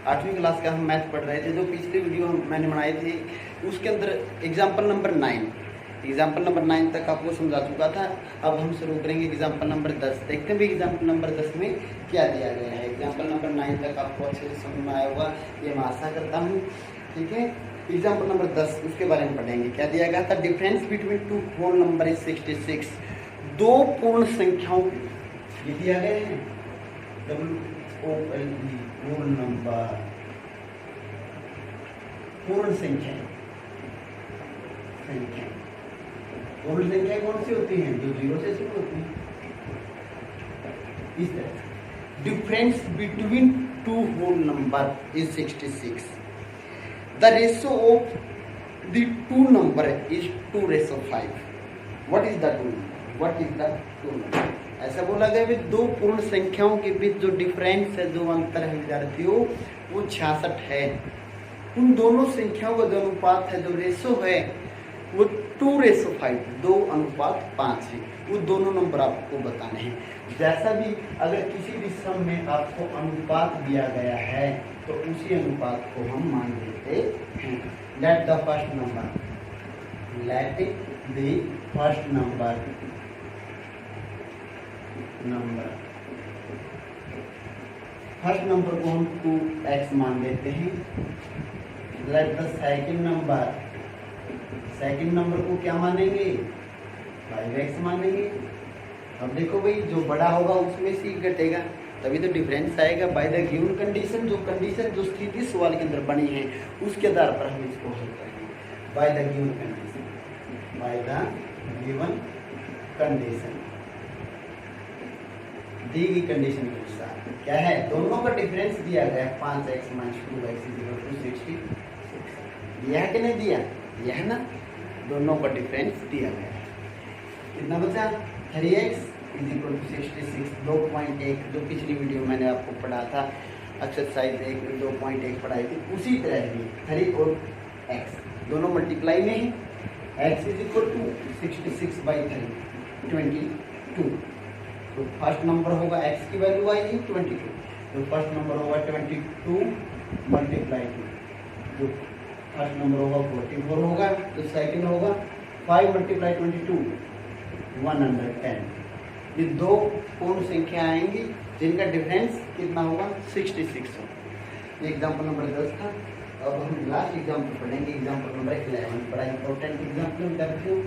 8वीं क्लास का हम मैथ पढ़ रहे थे। जो पिछली वीडियो मैंने बनाई थी उसके अंदर एग्जाम्पल नंबर 9 तक आपको समझा चुका था। अब हम शुरू करेंगे एग्जाम्पल नंबर 10। देखते हैं भाई एग्जाम्पल नंबर 10 में क्या दिया गया है। एग्जाम्पल नंबर 9 तक आपको अच्छे से समझ में आया होगा, ये मैं आशा करता हूँ। ठीक है, एग्जाम्पल नंबर 10 उसके बारे में पढ़ेंगे। क्या दिया गया था? Difference between two whole number is 66। दो पूर्ण संख्याओं ये दिया गया है, WOLD पूर्ण नंबर, पूर्ण संख्या। पूर्ण संख्या कौन सी होती हैं? जो 0 से शुरू होती हैं। इस तरह difference between two whole number is 66। The ratio of the two number is 2:5। What is the two number? What is the two number? ऐसा बोला गया कि दो पूर्ण संख्याओं के बीच जो डिफरेंस है, जो अंतर है विद्यार्थियों, वो 66 है। उन दोनों संख्याओं का जो अनुपात है, जो रेशो है, वो 2:5, 2:5 है। वो दोनों नंबर आपको बताने हैं। जैसा भी अगर किसी भी सम में आपको अनुपात दिया गया है तो उसी अनुपात को हम मान लेते हैं। Let the first number, let the first number first number को हम 2x मान लेते हैं। लेट द सेकंड नंबर को क्या मानेंगे? 5x मानेंगे। अब देखो भाई, जो बड़ा होगा उसमें से घटेगा, तभी तो डिफरेंस आएगा। बाय द गिवन कंडीशन, जो स्थिति सवाल के अंदर बनी है उसके आधार पर हम इसको हल करेंगे। बाय द गिवन कंडीशन, दी गई कंडीशन के अनुसार क्या है? दोनों का डिफरेंस दिया गया है 5x - 2x = 66। दिया है कि नहीं दिया? दिया है ना। दोनों का डिफरेंस दिया गया है। कितना बचा? 3x = 66। 2.1 जो पिछली वीडियो मैंने आपको पढ़ा था, एक्सरसाइज 1 में 2.1 पढ़ाई थी, उसी तरह ही 3 और x दोनों मल्टीप्लाई में है। x = 66/3 22। तो फर्स्ट नंबर होगा, x की वैल्यू आएगी 22, तो फर्स्ट नंबर होगा 22 × 2। जो फर्स्ट नंबर होगा 44 होगा, तो सेकंड होगा 5 × 22 110। ये दो पूर्ण संख्या आएंगी जिनका डिफरेंस कितना होगा? 66 होगा। ये एग्जाम्पल नंबर 10 था। अब हम लास्ट एग्जाम्पल पढ़ेंगे, एग्जाम्पल नंबर 11। बड़ा इंपॉर्टेंट एग्जाम्पल विद्यार्थियों,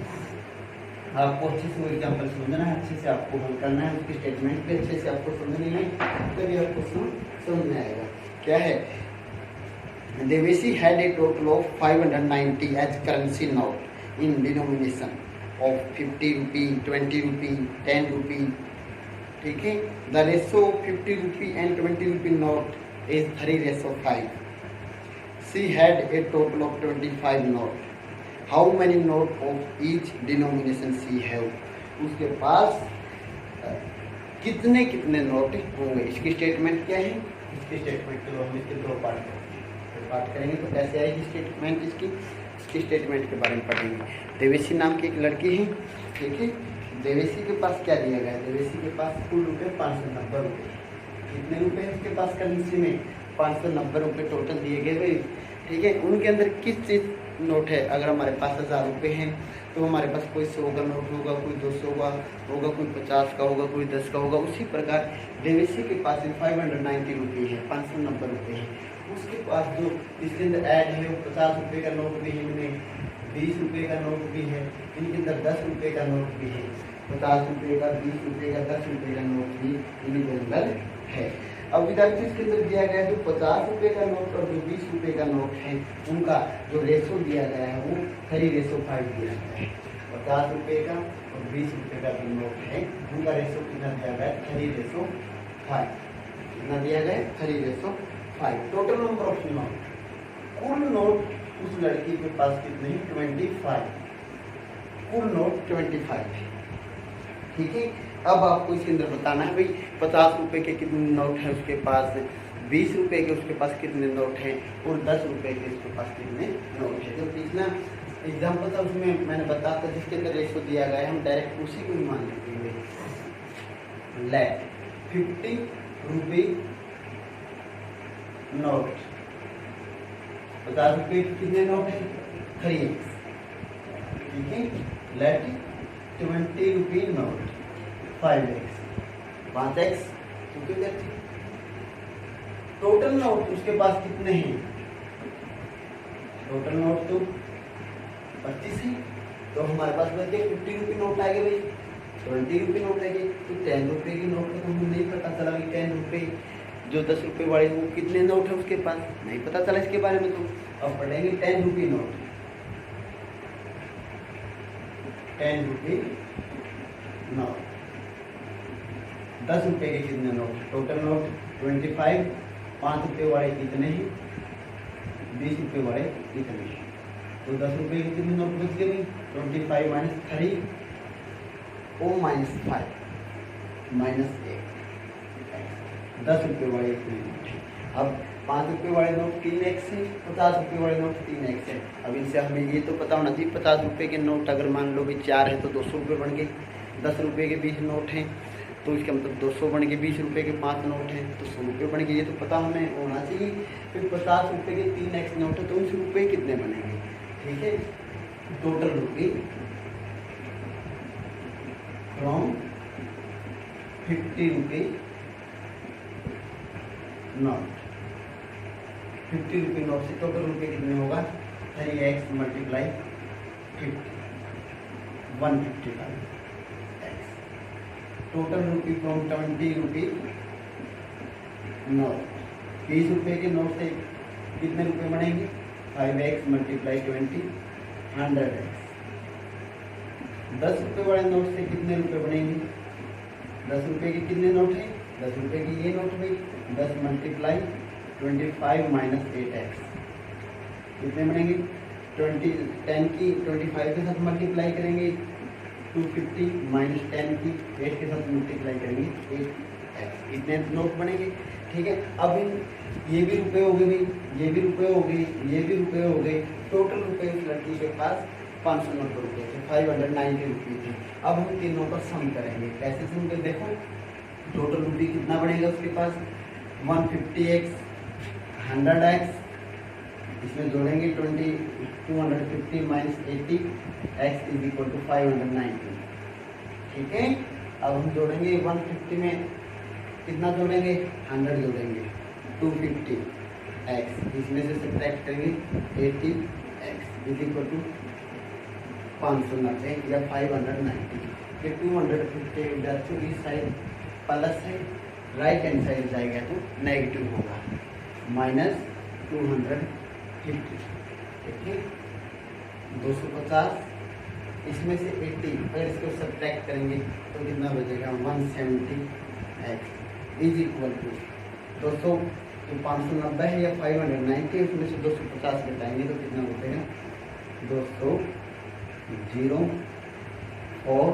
आपको अच्छे से वो एग्जाम्पल समझना है, अच्छे से आपको हल करना है, उसकी स्टेटमेंट भी अच्छे से आपको समझनी है, तभी आपको समझ में आएगा। क्या है? Deveshi had a total of 590 as currency note in denomination of 50 rupee, 20 rupee, 10 rupee. ठीक है, the ratio of 50 rupee and 20 rupee note is 3:5। She had a total of 25 note. How many note of each denomination she have? उसके पास कितने कितने note होंगे? इसकी statement क्या है? इसकी स्टेटमेंट चलो हम इसके दो पार्ट करेंगे। तो कैसे आएगी स्टेटमेंट इसकी स्टेटमेंट के बारे में पढ़ेंगे। देवेशी नाम की एक लड़की है। ठीक है, देवेशी के पास क्या दिया गया है? देवेशी के पास कुल रुपये 590 रुपये। कितने रुपये है उसके पास? करेंसी में 590 रुपये टोटल दिए गए। ठीक है, उनके अंदर किस चीज़ नोट है? अगर हमारे पास 1000 रुपये हैं तो हमारे पास कोई 100 का नोट होगा, कोई 200 का होगा, कोई 50 का होगा, कोई 10 का होगा। उसी प्रकार देवेशी के पास 590 रुपये है, 590 रुपये है। उसके पास जो इसके अंदर ऐड है वो 50 रुपये का नोट भी है, इनमें 20 रुपये का नोट भी है, इनके अंदर 10 रुपये का नोट भी है, 50 रुपये का, 20 रुपये का, 10 रुपये का नोट भी इनके अंदर है। अब विद्यार्थी इसके अंदर दिया गया है जो 50 रुपये का नोट और जो 20 रुपये का नोट है, उनका जो रेशो दिया गया है वो 3:5 दिया गया है। 50 रुपये का और 20 रुपये का जो नोट है उनका रेशो कितना दिया गया है? 3:5। कितना दिया गया है? 3:5। टोटल नंबर ऑफ नोट, कुल नोट उस लड़की के पास कितने हैं? 25। कुल नोट 25 है। ठीक है, अब आपको इसके अंदर बताना है भाई 50 रुपये के कितने नोट हैं उसके पास, 20 रुपये के उसके पास कितने नोट हैं और 10 रुपये के उसके पास कितने नोट हैं। जो पिछला एग्जाम्पल था उसमें मैंने बताया था जिसके अंदर रेशो दिया गया है, हम डायरेक्ट उसी को ही मान लेंगे। लेट 50 रुपये नोट, 50 रुपए के कितने नोट है? 3x, ठीक है। लेट 20 रुपये नोट, 5x, 5x, क्योंकि टोटल नोट उसके पास कितने हैं? टोटल नोट तो 25 है, तो हमारे पास बच गए 50 रुपये नोट आ गए भाई, 20 रुपये नोट है। तो 10 रुपये की नोट का तो हमें नहीं पता चला कि 10 रुपये जो 10 रुपये वाले वो कितने नोट है उसके पास, नहीं पता चला इसके बारे में। तो अब पढ़ेंगे 10 रुपये नोट, 10 रुपये नोट, 10 रुपये के कितने नोट? टोटल नोट 25, 5 रुपये वाले कितने हैं? 20 रुपये वाले कितने हैं? तो 10 रुपये के कितने नोट बच गए भाई? 25 माइनस 3 ओ माइनस 5 माइनस 8, 10 रुपये वाले इतने नोट हैं। अब 5 रुपये वाले नोट 3x है, 50 रुपये वाले नोट 3x है। अब इनसे हमें ये तो पता होना चाहिए 50 रुपये के नोट अगर मान लो कि 4 है तो 200 रुपये बन गए। 10 रुपये के 20 नोट हैं तो इसका मतलब 200 बन गए। 20 रुपये के 5 नोट हैं तो 100 रुपये बन गए। ये तो पता हमें होना चाहिए। फिर 50 रुपये के 3x नोट है तो 19 रुपये कितने बनेंगे, ठीक है। टोटल रुपये फ्रॉम 50 रुपये नोट, 50 रुपये नोट से टोटल रुपये कितने होगा? 3x multiply 50, 155 x। टोटल रुपये फ्रॉम 20 रुपये नोट, 20 रुपये के नोट से कितने रुपये बनेंगे? 5x multiply 20, 100x। 10 रुपये वाले नोट से कितने रुपये बनेंगे? 10 रुपये के कितने नोट हैं? 10 रुपये की ये नोट भाई, 10 मल्टीप्लाई 25 माइनस 8x, कितने बनेंगे? 10 की 25 के साथ मल्टीप्लाई करेंगे 250 माइनस 10 की 8 के साथ मल्टीप्लाई करेंगे 8x, इतने नोट बनेंगे, ठीक है। अब ये भी रुपये हो गए भाई, ये भी रुपये हो गए, ये भी रुपये हो गए। टोटल रुपये उस लड़की के पास 590 रुपये थे, 590 रुपये थे। अब हम तीनों का सम करेंगे। कैसे सम करें? देखो टोटल रुपये कितना बनेगा उसके पास? 150x, 100x, इसमें जोड़ेंगे 250 minus 80 x is equal to 590, ठीक है। अब हम जोड़ेंगे 150 में कितना जोड़ेंगे? 100 जोड़ेंगे, 250 x, इसमें से सब्ट्रैक्ट करेंगे 80 x इज इक्वल टू 590 या 590। ये 250 इधर से इस साइड प्लस है, राइट हैंड साइड जाएगा तो नेगेटिव होगा, माइनस 250, ठीक है। 250 इसमें से 80, अगर इसको सब्ट्रैक्ट करेंगे तो कितना बचेगा? 170 x इज इक्वल टू 200, तो 590 है या 590, उसमें से 250 घटाएंगे तो कितना बचेगा? 200 0 4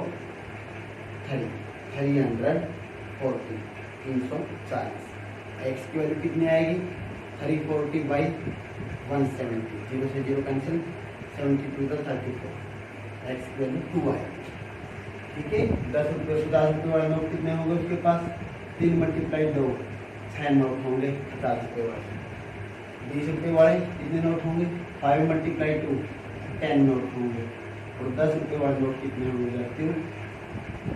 3 340, 340। x की वैल्यू कितनी आएगी? 340 बाई 170, 0 से 0 कैंसिल, 72 का 34, x की वैल्यू 2 आएगी, ठीक है। 10 रुपये 50 रुपये वाला नोट कितने होंगे उसके पास? 3 मल्टीप्लाई 2, 6 नोट होंगे 50 रुपये वाले। 20 रुपये वाले कितने नोट होंगे? 5 मल्टीप्लाई 2, 10 नोट होंगे। और 10 रुपये वाले नोट कितने होंगे? रखते हो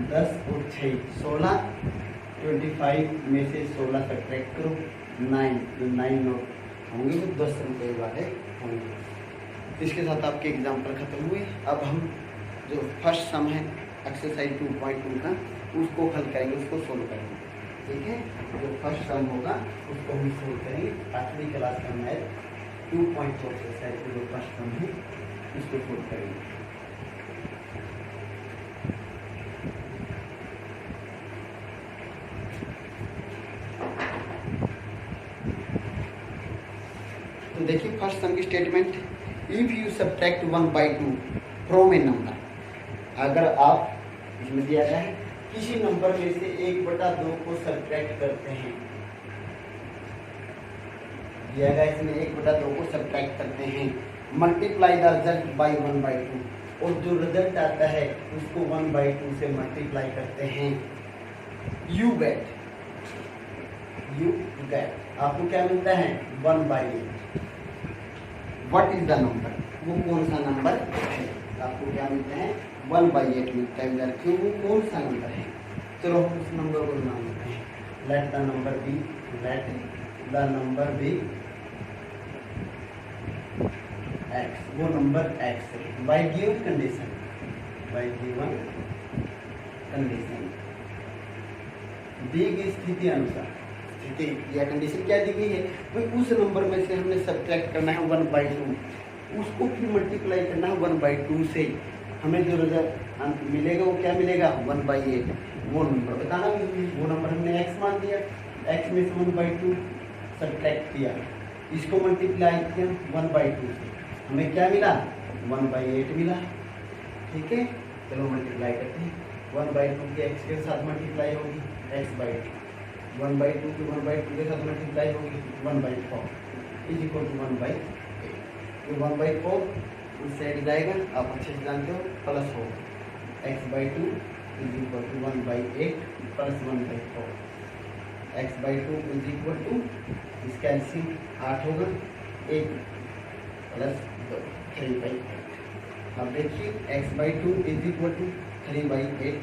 10 और 6 16, 25 में से 16 सब्ट्रैक्ट करो 9, जो 9 नोट होंगे वो 10 रुपये वाले होंगे। इसके साथ आपके एग्जाम्पल खत्म हुए। अब हम जो फर्स्ट सम है एक्सरसाइज 2.2 का उसको हल करेंगे, उसको सोल्व करेंगे, ठीक है। जो फर्स्ट सम होगा उसको हम सोल्व करेंगे। 8वीं क्लास का मैथ 2.4 एक्सरसाइज जो फर्स्ट सम है इसको सोल्व करेंगे। तो देखिए फर्स्ट सम की statement, if you subtract 1/2 from A number, अगर आप इसमें दिया गया है किसी नंबर में से 1/2 को सब्ट्रैक्ट करते हैं, दिया गया इसमें 1/2 को सब्ट्रैक्ट करते हैं, मल्टीप्लाई द रिजल्ट बाई 1/2, और जो रिजल्ट आता है उसको 1/2 से मल्टीप्लाई करते हैं, यू गेट आपको क्या मिलता है 1/8। व्हाट इज द नंबर, वो कौन सा नंबर है? आपको क्या मिलता है 1/8 मिलता है विद्यार्थियों, वो कौन सा नंबर है? चलो हम उस नंबर को नाम देते हैं। Let the number be x, वो नंबर x है बाय गिवन कंडीशन, दी गई स्थिति अनुसार, स्थिति या कंडीशन क्या दी गई है भाई, उस नंबर में से हमने सब्ट्रैक्ट करना है 1/2, उसको फिर मल्टीप्लाई करना है 1/2 से, हमें जो रिजल्ट मिलेगा वो क्या मिलेगा 1/8। वो नंबर बताना, वो नंबर हमने x मान दिया, x में से 1/2 सब्ट्रैक्ट किया, इसको मल्टीप्लाई किया 1/2 से, हमें क्या मिला 1/8 मिला। ठीक है, चलो मल्टीप्लाई करते हैं। 1/2 के x के साथ मल्टीप्लाई होगी x/2, 1/2 की 1/2 के साथ मल्टीप्लाई होगी 1/4 इज इक्वल टू 1/8। ये 1/4 उस साइड जाएगा, आप अच्छे से जानते हो, प्लस होगा x/2 is equal to 1/8 plus 1/4, x/2 is equal to, इसका एलसीएम 8 होगा, 1 प्लस 2 3/8। अब देखिए x/2 इज इक्वल टू 3/8,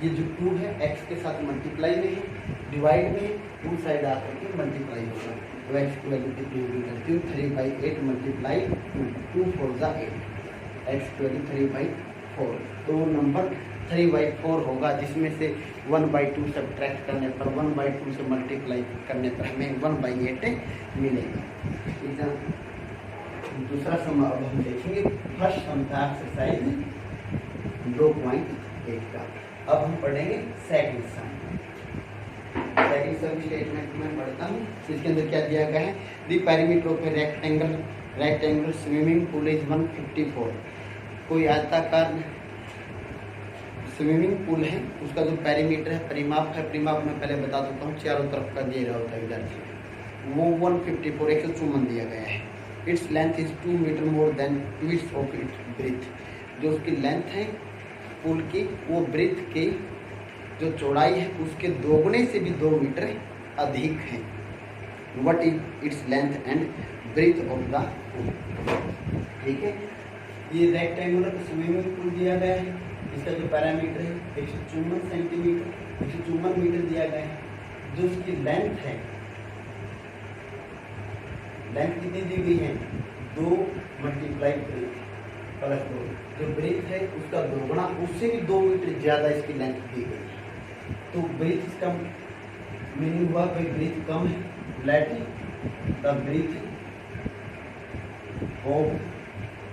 ये जो 2 है x के साथ मल्टीप्लाई में है, डिवाइड में है, उस साइड आकर के मल्टीप्लाई होगा, तो x की वैल्यू कितनी होगी करती हूँ 3/8 मल्टीप्लाई 2 4 जा 8, x की वैल्यू 3/4, तो वो नंबर 3/4 होगा, जिसमें से 1/2 सब्ट्रैक्ट करने पर 1/2 से मल्टीप्लाई करने पर हमें 1/8 मिलेगा। एग्जाम दूसरा सम अब हम देखेंगे, फर्स्ट सम था एक्सरसाइज 2.8 का। अब हम पढ़ेंगे second sum. Second sum statement में पढ़ता हूँ, इसके अंदर क्या दिया गया है, the perimeter of a rectangle swimming pool is 154। कोई आयताकार स्विमिंग पूल है, उसका जो पेरीमीटर है, परिमाप है, परिमाप में पहले बता देता हूँ, चारों तरफ का दे रहा होता है विद्यार्थी, वो 154 154 दिया गया है। Its length is 2 metre more than twice of its breadth, जो उसकी लेंथ है पुल की, वो ब्रेथ की जो चौड़ाई है उसके दोगुने से भी 2 मीटर अधिक है। What is its length and breadth of the pool. ठीक है, ये रेक्टेंगुलर स्विमिंग पूल दिया गया है, इसका जो पैरामीटर है 154 सेंटीमीटर 154 मीटर दिया गया है। जो उसकी लेंथ है, लेंथ कितनी दी गई है 2 मल्टीप्लाई ब्रेथ प्लस 2, जो ब्रेथ है उसका दोगुना, उससे भी 2 मीटर ज़्यादा इसकी लेंथ दी गई है। तो ब्रेथ इसका मीनिंग हुआ भाई ब्रेथ कम है, let the breadth of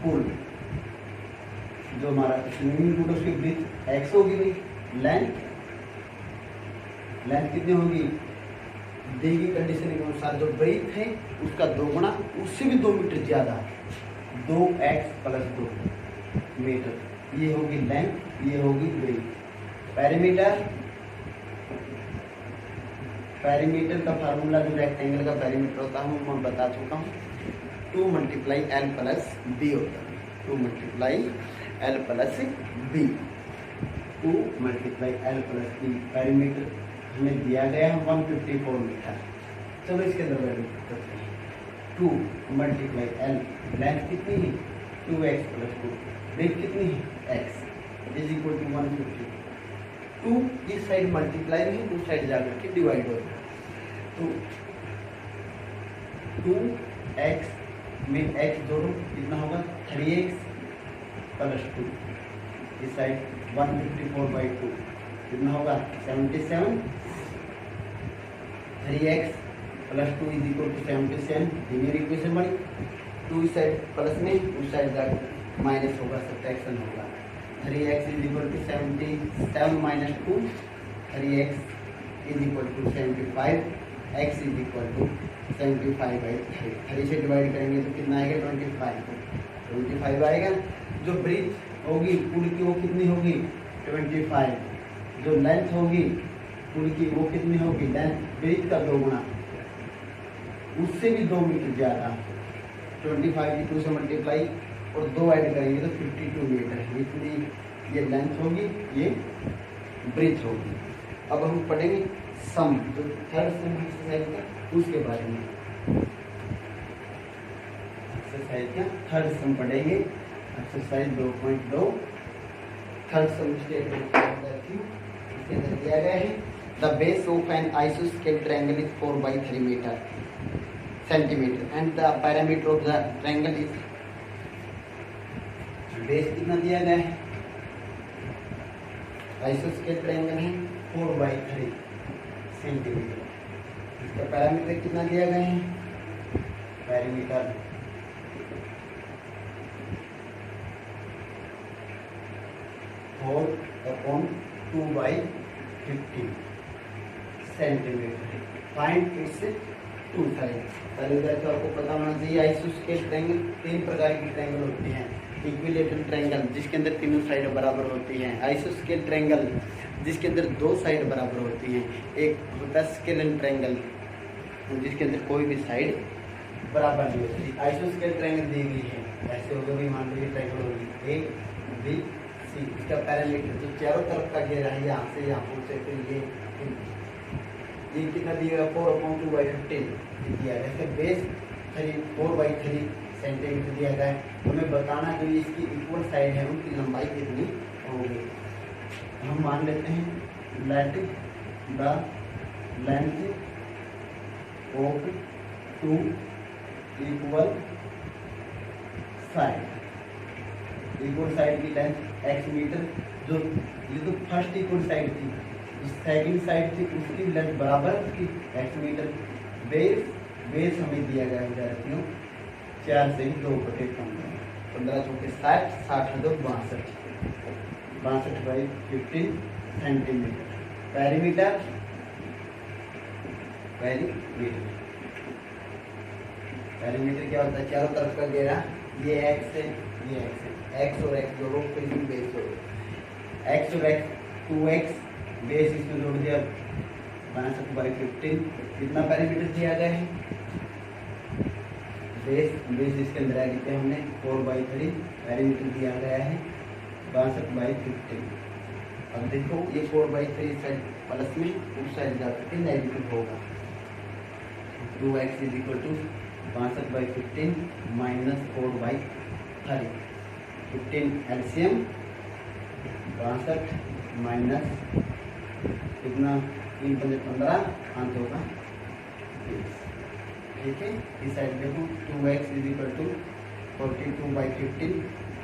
pool, जो हमारा स्विमिंग पूल उसकी ब्रेथ x होगी भाई, लेंथ कितनी होगी दी गई कंडीशन के अनुसार, जो ब्रेथ है उसका दोगुना, उससे भी 2 मीटर ज़्यादा, 2x प्लस 2 मीटर, ये होगी लेंथ, ये होगी ब्रेथ। पैरीमीटर का फार्मूला जो रेक्टेंगल का पैरीमीटर होता है मैं बता चुका हूँ, 2 मल्टीप्लाई l प्लस b होता है, 2 multiply l plus b, 2 multiply l plus b। Perimeter हमें दिया गया है 154 मीटर। चलो इसके अंदर वैल्यू करते हैं, 2 मल्टीप्लाई l, लेंथ कितनी है 2x प्लस 2, ब्रेथ कितनी है x इज इक्वल टू 150। 2 इस साइड मल्टीप्लाई में, उस साइड जाकर के डिवाइड हो जाए, तो 2x में x जोड़ो कितना होगा 3x प्लस 2, इस साइड 154/2 कितना होगा 77, 3x plus 2 is equal to 77, linear equation बनी। 2 इस साइड प्लस में, उस साइड जाकर माइनस होगा, सब्ट्रैक्शन होगा, 3x is equal to 77 minus 2, 3x is equal to 75, x is equal to 75/3, 3 से डिवाइड करेंगे तो कितना आएगा 25 आएगा। जो ब्रेथ होगी पूल की वो कितनी होगी 25, जो लेंथ होगी पूल की वो कितनी होगी, लेंथ ब्रेथ का दोगुना, उससे भी 2 मीटर ज़्यादा, 25 की 2 से मल्टीप्लाई और 2 ऐड करेंगे तो 52 मीटर, इतनी ये लेंथ होगी, ये ब्रेथ होगी। अब हम पढ़ेंगे सम, जो थर्ड सम एक्सरसाइज का उसके बारे में एक्सरसाइज का थर्ड सम पढ़ेंगे। एक्सरसाइज 2.2 थर्ड सम स्टेटमेंट इसके अंदर दिया गया है द बेस ऑफ एन आइसोस्केल triangle is 4/3 metre centimetre and the parameter of the triangle is base कितना दिया गया है, आइसोस्केल ट्रायंगल है 4/3 सेंटीमीटर, इसका पैरामीटर कितना दिया गया है, perimeter 4/2/50 centimetre. Find its two side. पहले तो आपको पता होना चाहिए आइसोस्केल ट्रायंगल 3 प्रकार की ट्रायंगल होती हैं। इक्विलेटरल ट्रायंगल जिसके अंदर तीनों साइड बराबर होती हैं, आइसोस्केल ट्रायंगल जिसके अंदर 2 साइड बराबर होती हैं, एक होता है स्केलन ट्रायंगल जिसके अंदर कोई भी साइड बराबर नहीं होती। आइसोस्केल ट्रायंगल दी गई है, ऐसे होगा भी मान लीजिए ट्रायंगल होगी ए बी सी, इसका पैरामीटर जो चारों तरफ का घेरा है यहाँ से यहाँ पहुँचे तो ये कितना दिया 4/2/15 दिया गया है। बेस 4/3 सेंटीमीटर दिया गया है। हमें बताना जो इसकी इक्वल साइड है उनकी लंबाई कितनी होगी। हम मान लेते हैं let the length of 2 equal side की लेंथ x मीटर, जो ये तो फर्स्ट इक्वल साइड थी, सेकंड साइड थी उसकी लेंथ बराबर थी x मीटर। बेस हमें दिया गया विद्यार्थियों 4 से 2/15 15 चौके 60 60 2 62/15 सेंटीमीटर। पैरीमीटर क्या होता है, चारों तरफ का घेरा, ये x है ये x है, x और x जोड़ो फिर इसमें बेस जोड़ो, x और x 2x बेस इसमें जोड़ दिया 62/15। कितना पैरामीटर दिया गया है, बेस इसके अंदर आ गए हमने 4/3 पैरामीटर दिया गया है 62/15। अब देखो ये 4/3 साइड प्लस में उस साइड जाकर के नेगेटिव होगा। 2x = 62/15 माइनस 4/3 15 एलसीएम 62 माइनस कितना 3×15 अंत होगा 20। ठीक है, इस साइड देखो 2x = 42/15।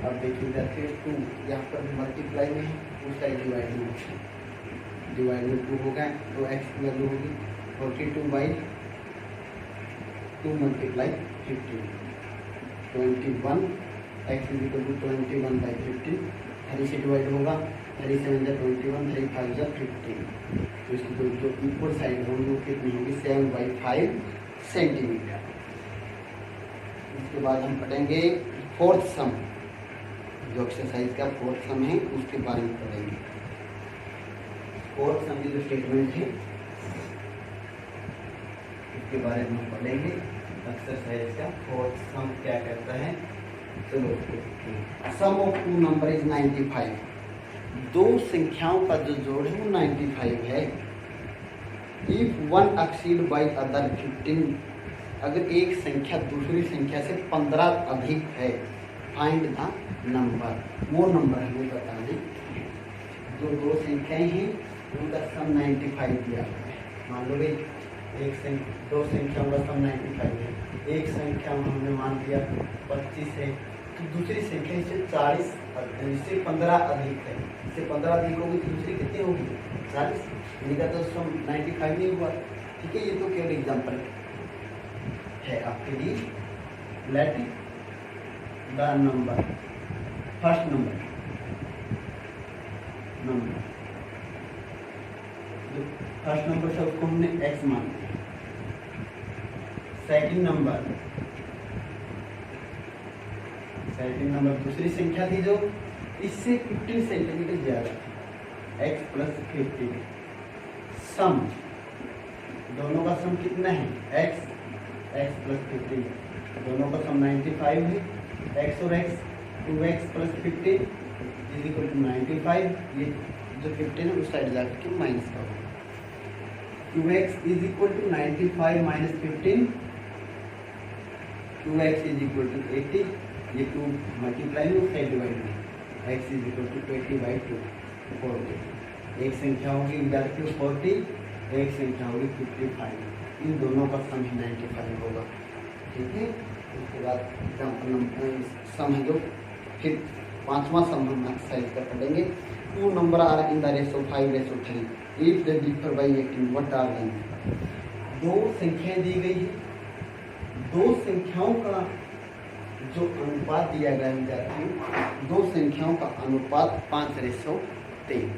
अब देखिए फिर 2 यहाँ पर मल्टीप्लाई में है, उस साइड डिवाइड में 2 होगा तो x की वैल्यू होगी 42/2 × 15 21। x = 21/15 3 से डिवाइड होगा, 3 7 = 21 3 5 = 15। तो इसकी जो इक्वल साइड होगी वो कितनी होगी 7/5 सेंटीमीटर। इसके बाद हम पढ़ेंगे फोर्थ सम, जो एक्सरसाइज का फोर्थ सम है उसके बारे में पढ़ेंगे। फोर्थ सम की जो स्टेटमेंट है उसके बारे में हम पढ़ेंगे। एक्सरसाइज का फोर्थ सम क्या कहता है, चलो सम ऑफ 2 नंबर इज 95। 2 संख्याओं का जो जोड़ है वो 95 है। इफ 1 एक्सीड बाई अदर 15, अगर एक संख्या दूसरी संख्या से 15 अधिक है, फाइंड द नंबर, वो नंबर हमें बताना है। जो 2 संख्याएं हैं उनका सम 95 दिया हुआ है। मान लो भाई 2 संख्याओं का सम 95 है। एक संख्या में हमने मान लिया 25 है, तो दूसरी संख्या इससे 40 इससे 15 अधिक है, इससे 15 अधिक होगी तो दूसरी कितनी होगी 40, इनका तो सम 95 नहीं हुआ। ठीक है, ये तो केवल एग्जाम्पल है आपके लिए। Late the number, first number first number से उसको हमने x मान लिया। सेकंड नंबर दूसरी संख्या थी जो इससे 15 सेंटीमीटर ज्यादा, x + 15। सम, दोनों का सम कितना है x + 15, दोनों का सम 95 है। x और x 2x + 15 = 95। ये जो 15 है उस साइड जाकर के माइनस का होगा। 2x is equal to 95 minus 15, 2x is equal to 80, ये 2 मल्टीप्लाई में उससे डिवाइड में, x इज इक्वल टू 20/2 40। एक संख्या होगी इधर 40, एक संख्या होगी 55, इन दोनों का सम 95 होगा। ठीक है, उसके बाद सम है जो फिर पांचवा सम हम एक्सरसाइज का पढ़ेंगे। 2 number are in the ratio 5:3 if they differ by 18 what are them. दो संख्याएं दी गई है, दो संख्याओं का जो अनुपात दिया गया है विद्यार्थियों, दो संख्याओं का अनुपात 5:3,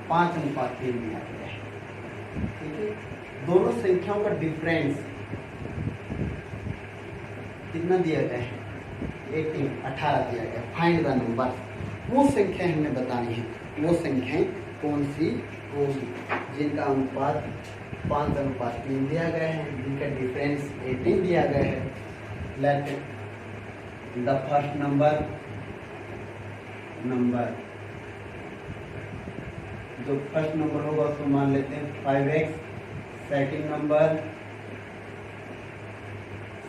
5:3 दिया गया है। ठीक है, दोनों संख्याओं का डिफरेंस कितना दिया गया है, 18 दिया गया। फाइंड द नंबर, वो संख्या हमें बतानी है, वो संख्याएं कौन सी होगी जिनका अनुपात 5:3 दिया गया है, जिनका डिफरेंस 18 दिया गया है। लेट द फर्स्ट नंबर जो फर्स्ट नंबर होगा उसको मान लेते हैं 5x, सेकंड नंबर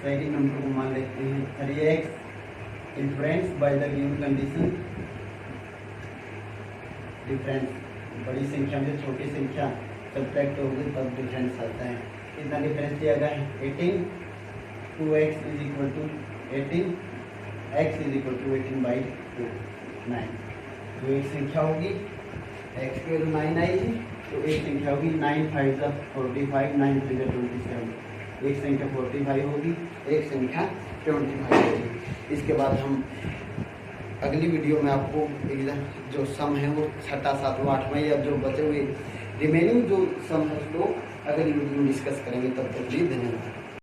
को मान लेते हैं 3x। Difference by the given condition, difference बड़ी संख्या में छोटी संख्या सब्ट्रैक्ट होगी तब डिफरेंस आता है। कितना डिफरेंस दिया गया है 18, 2x is equal to 18, x is equal to 18/2 9। जो एक संख्या होगी x की वैल्यू 9 आएगी, तो एक संख्या होगी 9 5 45, 9 3 27। एक संख्या 45 होगी, एक संख्या 25 होगी। इसके बाद हम अगली वीडियो में आपको एकदम जो सम है वो 6, 7, 8 या जो बचे हुए रिमेनिंग जो सम है उसको अगली वीडियो में डिस्कस करेंगे। तब तक भी धन्यवाद।